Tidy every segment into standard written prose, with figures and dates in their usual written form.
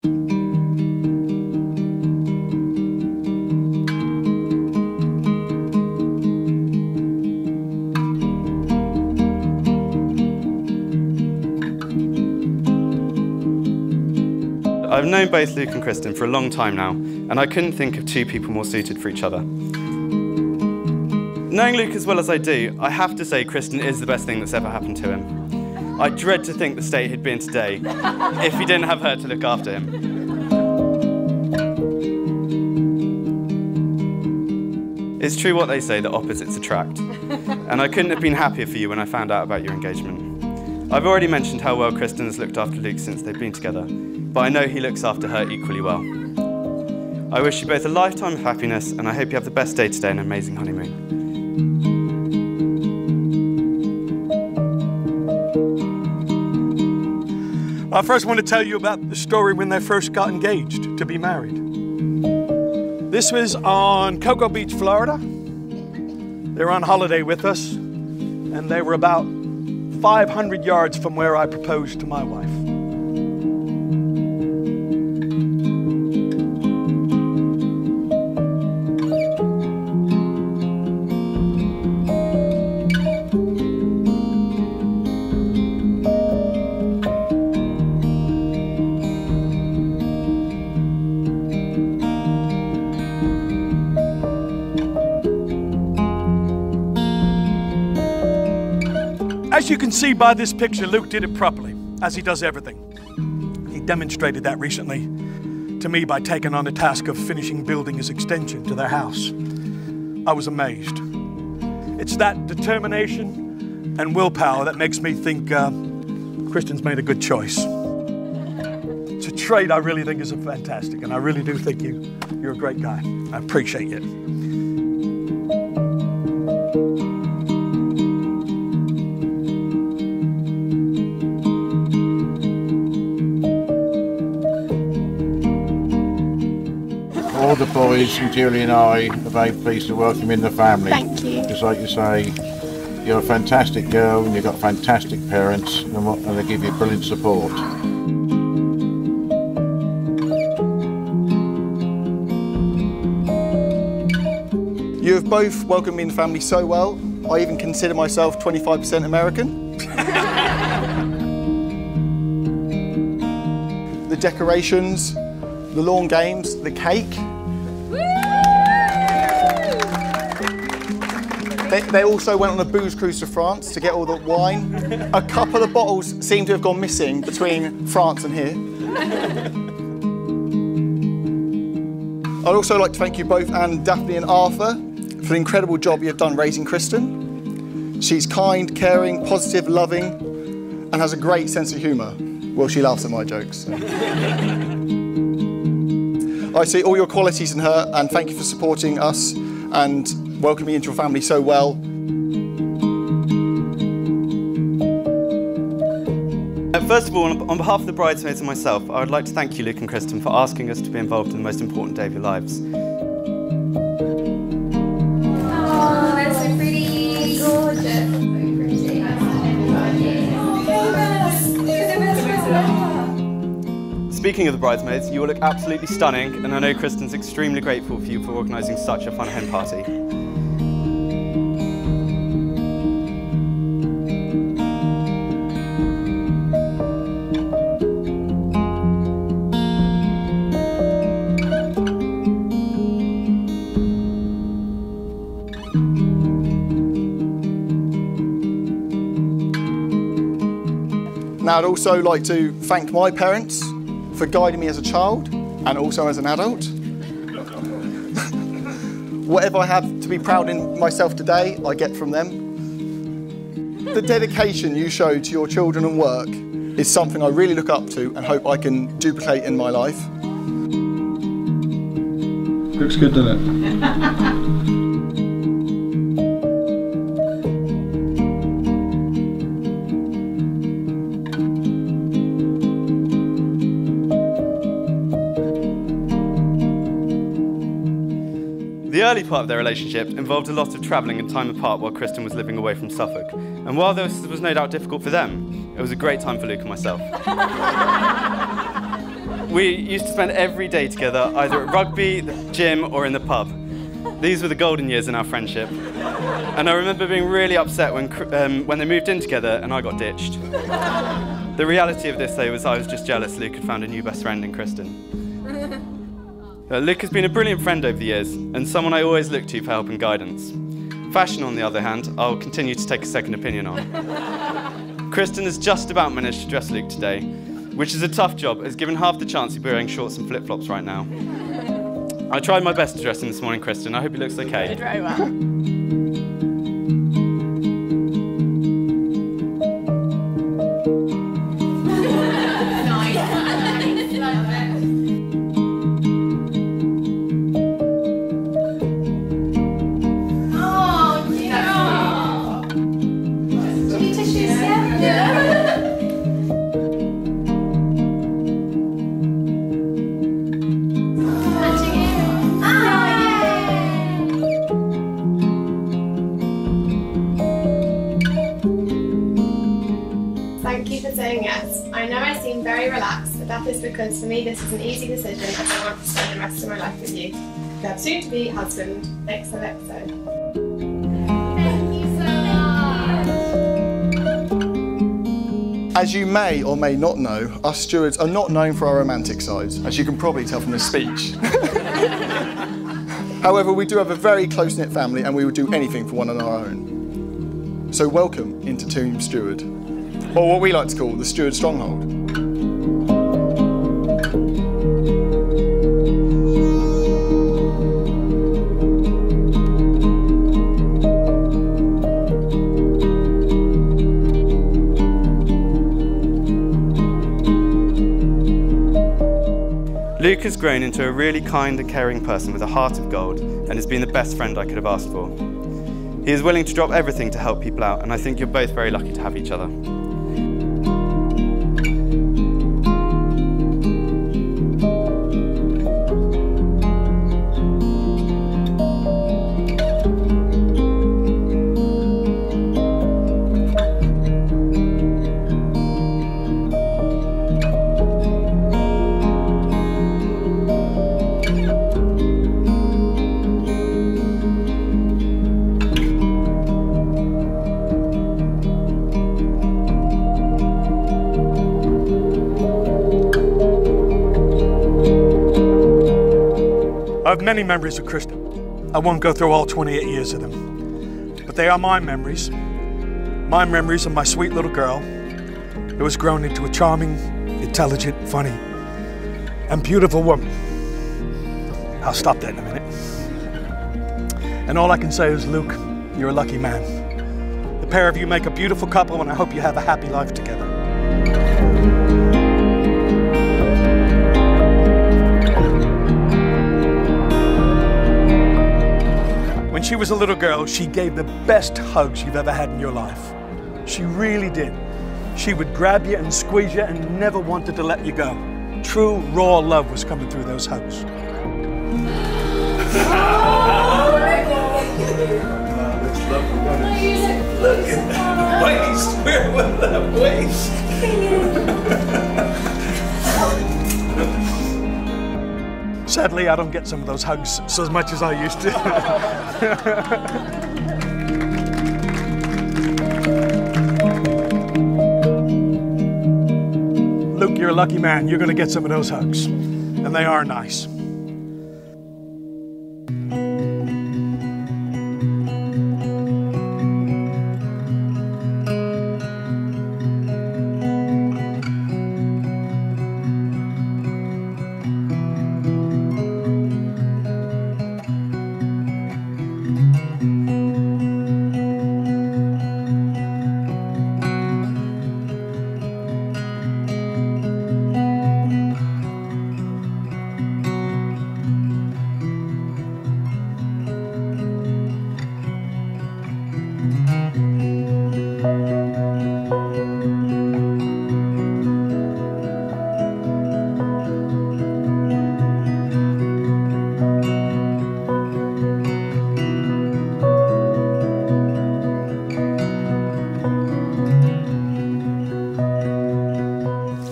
I've known both Luke and Kristin for a long time now, and I couldn't think of two people more suited for each other. Knowing Luke as well as I do, I have to say Kristin is the best thing that's ever happened to him. I dread to think the state he'd be in today if he didn't have her to look after him. It's true what they say, that opposites attract, and I couldn't have been happier for you when I found out about your engagement. I've already mentioned how well Kristin has looked after Luke since they've been together, but I know he looks after her equally well. I wish you both a lifetime of happiness, and I hope you have the best day today and an amazing honeymoon. I first want to tell you about the story when they first got engaged to be married. This was on Cocoa Beach, Florida. They were on holiday with us, and they were about 500 yards from where I proposed to my wife. As you can see by this picture, Luke did it properly, as he does everything. He demonstrated that recently to me by taking on the task of finishing building his extension to their house. I was amazed. It's that determination and willpower that makes me think Kristin's made a good choice. It's a trait I really think is fantastic, and I really do think you're a great guy. I appreciate it. All the boys and Julie and I are very pleased to welcome you in the family. Thank you. Just like you say, you're a fantastic girl and you've got fantastic parents, and they give you brilliant support. You have both welcomed me in the family so well, I even consider myself 25% American. The decorations, the lawn games, the cake. They also went on a booze cruise to France to get all the wine. A couple of bottles seem to have gone missing between France and here. I'd also like to thank you both, and Daphne and Arthur, for the incredible job you have done raising Kristin. She's kind, caring, positive, loving, and has a great sense of humour. Well, she laughs at my jokes. So. I see all your qualities in her, and thank you for supporting us and welcoming me into your family so well. First of all, on behalf of the bridesmaids and myself, I would like to thank you, Luke and Kristin, for asking us to be involved in the most important day of your lives. Oh, that's so pretty. Gorgeous. Speaking of the bridesmaids, you all look absolutely stunning, and I know Kristin's extremely grateful for you for organising such a fun hen party. Now, I'd also like to thank my parents for guiding me as a child and also as an adult. Whatever I have to be proud in myself today, I get from them. The dedication you show to your children and work is something I really look up to and hope I can duplicate in my life. Looks good, doesn't it? The early part of their relationship involved a lot of travelling and time apart while Kristin was living away from Suffolk. And while this was no doubt difficult for them, it was a great time for Luke and myself. We used to spend every day together, either at rugby, the gym, or in the pub. These were the golden years in our friendship. And I remember being really upset when they moved in together and I got ditched. The reality of this, though, was I was just jealous Luke had found a new best friend in Kristin. Luke has been a brilliant friend over the years and someone I always look to for help and guidance. Fashion, on the other hand, I'll continue to take a second opinion on. Kristin has just about managed to dress Luke today, which is a tough job, as given half the chance he'd be wearing shorts and flip-flops right now. I tried my best to dress him this morning, Kristin. I hope he looks okay. You did very well. I know I seem very relaxed, but that is because for me this is an easy decision as I want to spend the rest of my life with you. Your soon-to-be husband, XOXO. Thank you so much. As you may or may not know, us stewards are not known for our romantic sides, as you can probably tell from this speech. However, we do have a very close-knit family and we would do anything for one on our own. So welcome into Team Steward, or what we like to call the Steward Stronghold. Luke has grown into a really kind and caring person with a heart of gold and has been the best friend I could have asked for. He is willing to drop everything to help people out, and I think you're both very lucky to have each other. I have many memories of Kristin. I won't go through all 28 years of them, but they are my memories of my sweet little girl who has grown into a charming, intelligent, funny, and beautiful woman. I'll stop there in a minute. And all I can say is, Luke, you're a lucky man. The pair of you make a beautiful couple, and I hope you have a happy life together. When she was a little girl, she gave the best hugs you've ever had in your life. She really did. She would grab you and squeeze you and never wanted to let you go. True, raw love was coming through those hugs. Look at that waist. Where was that waist? Sadly, I don't get some of those hugs so as much as I used to. Luke, you're a lucky man. You're going to get some of those hugs. And they are nice.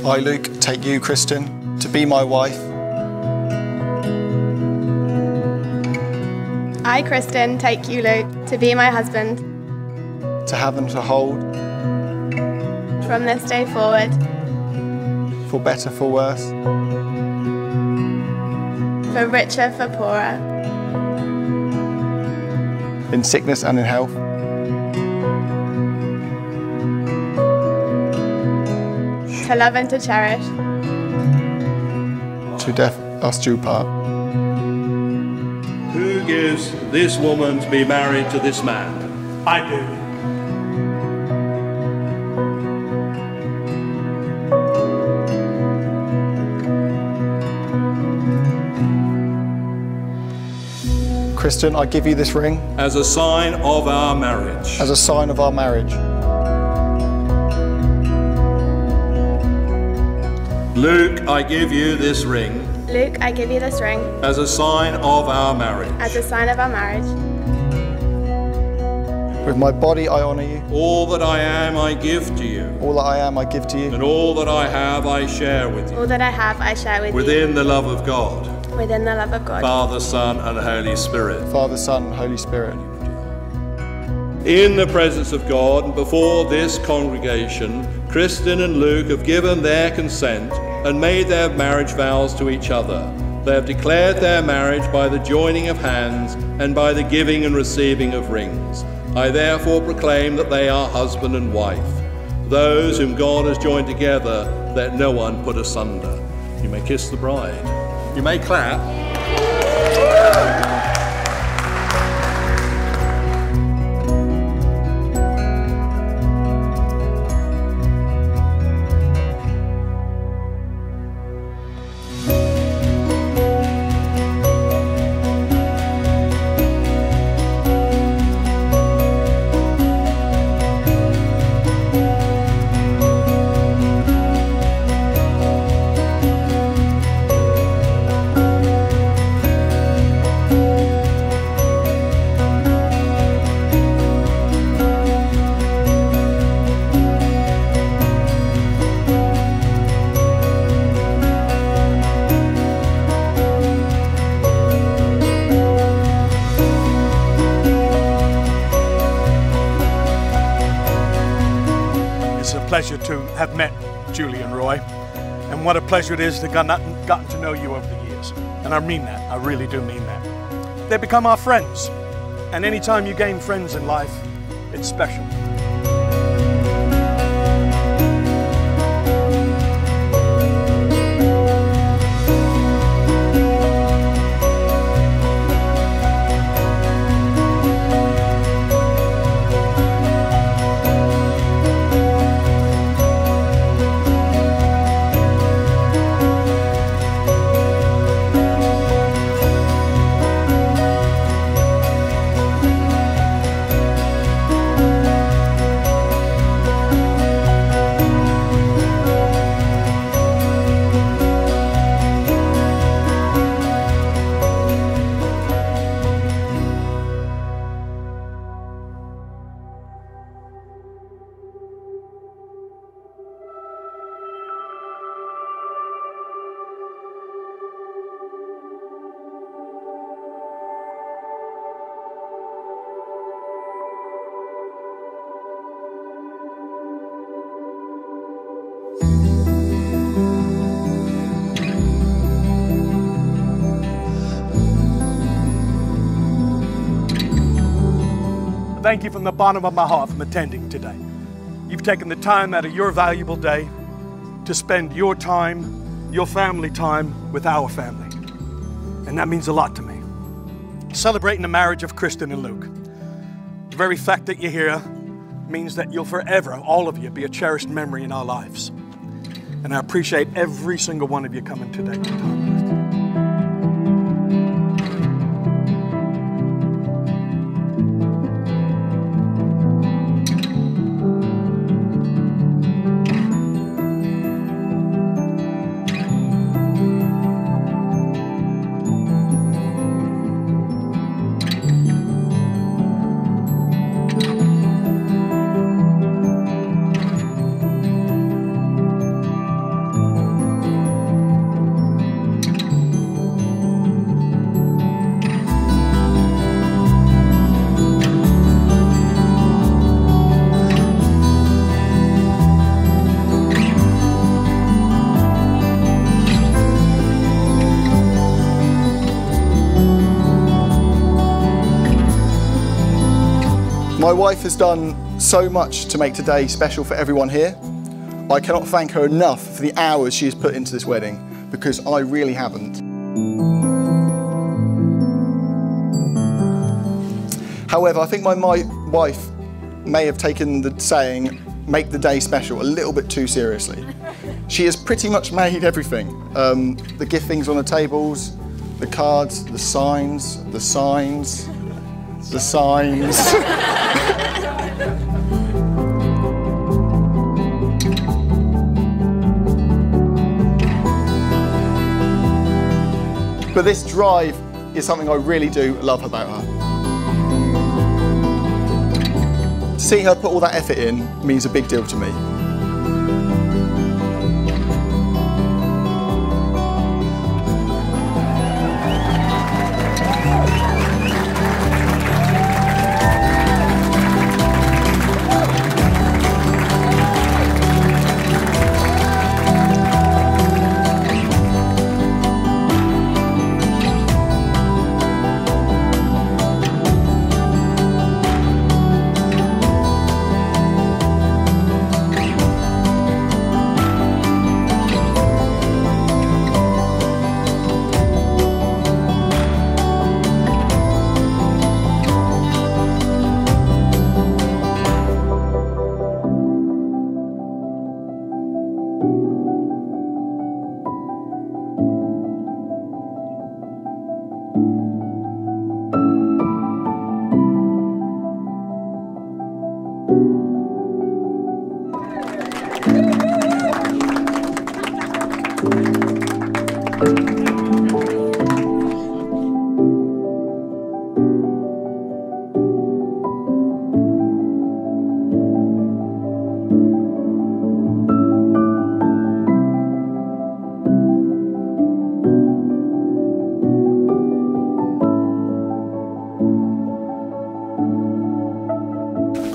I, Luke, take you, Kristin, to be my wife. I, Kristin, take you, Luke, to be my husband. To have and to hold. From this day forward. For better, for worse. For richer, for poorer. In sickness and in health. To love and to cherish. To death us do part. Who gives this woman to be married to this man? I do. Kristin, I give you this ring. As a sign of our marriage. As a sign of our marriage. Luke, I give you this ring. Luke, I give you this ring. As a sign of our marriage. As a sign of our marriage. With my body I honour you. All that I am I give to you. All that I am I give to you. And all that I have I share with you. All that I have I share with you. Within the love of God. Within the love of God. Father, Son and Holy Spirit. Father, Son and Holy Spirit. In the presence of God and before this congregation, Kristin and Luke have given their consent and made their marriage vows to each other. They have declared their marriage by the joining of hands and by the giving and receiving of rings. I therefore proclaim that they are husband and wife. Those whom God has joined together, let no one put asunder. You may kiss the bride. You may clap. Pleasure to have met Julie and Roy, and what a pleasure it is to gotten to know you over the years. And I mean that, I really do mean that. They become our friends, and anytime you gain friends in life, it's special. Thank you from the bottom of my heart for attending today. You've taken the time out of your valuable day to spend your time, your family time with our family. And that means a lot to me. Celebrating the marriage of Kristin and Luke. The very fact that you're here means that you'll forever, all of you, be a cherished memory in our lives. And I appreciate every single one of you coming today. My wife has done so much to make today special for everyone here. I cannot thank her enough for the hours she has put into this wedding, because I really haven't. However, I think my wife may have taken the saying, "make the day special," a little bit too seriously. She has pretty much made everything. The gift things on the tables, the cards, the signs, the signs. But this drive is something I really do love about her. To see her put all that effort in means a big deal to me.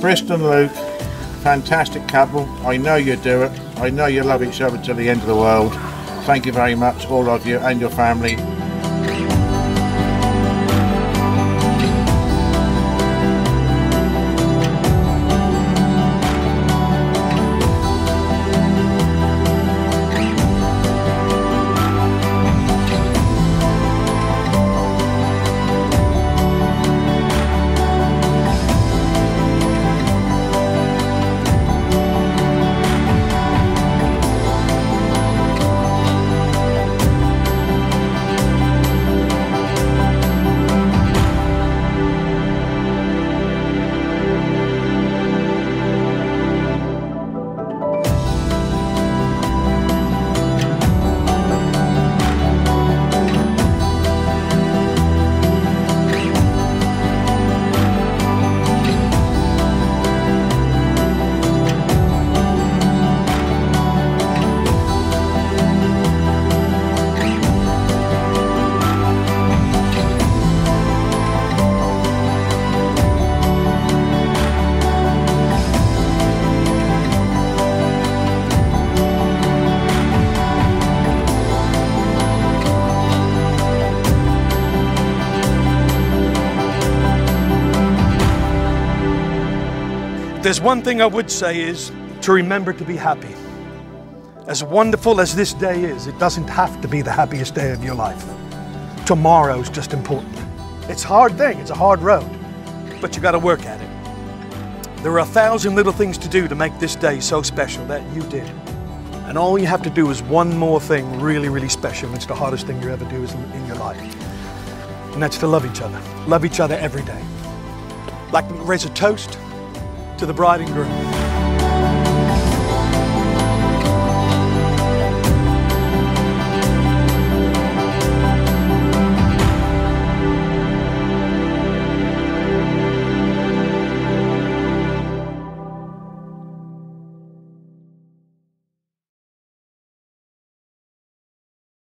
Kristin and Luke, fantastic couple. I know you do it. I know you love each other till the end of the world. Thank you very much, all of you and your family. There's one thing I would say is to remember to be happy. As wonderful as this day is, it doesn't have to be the happiest day of your life. Tomorrow's just important. It's a hard thing, it's a hard road, but you got to work at it. There are 1,000 little things to do to make this day so special that you did. And all you have to do is one more thing really, really special. It's the hardest thing you ever do in your life. And that's to love each other. Love each other every day. Like to raise a toast to the bride and groom.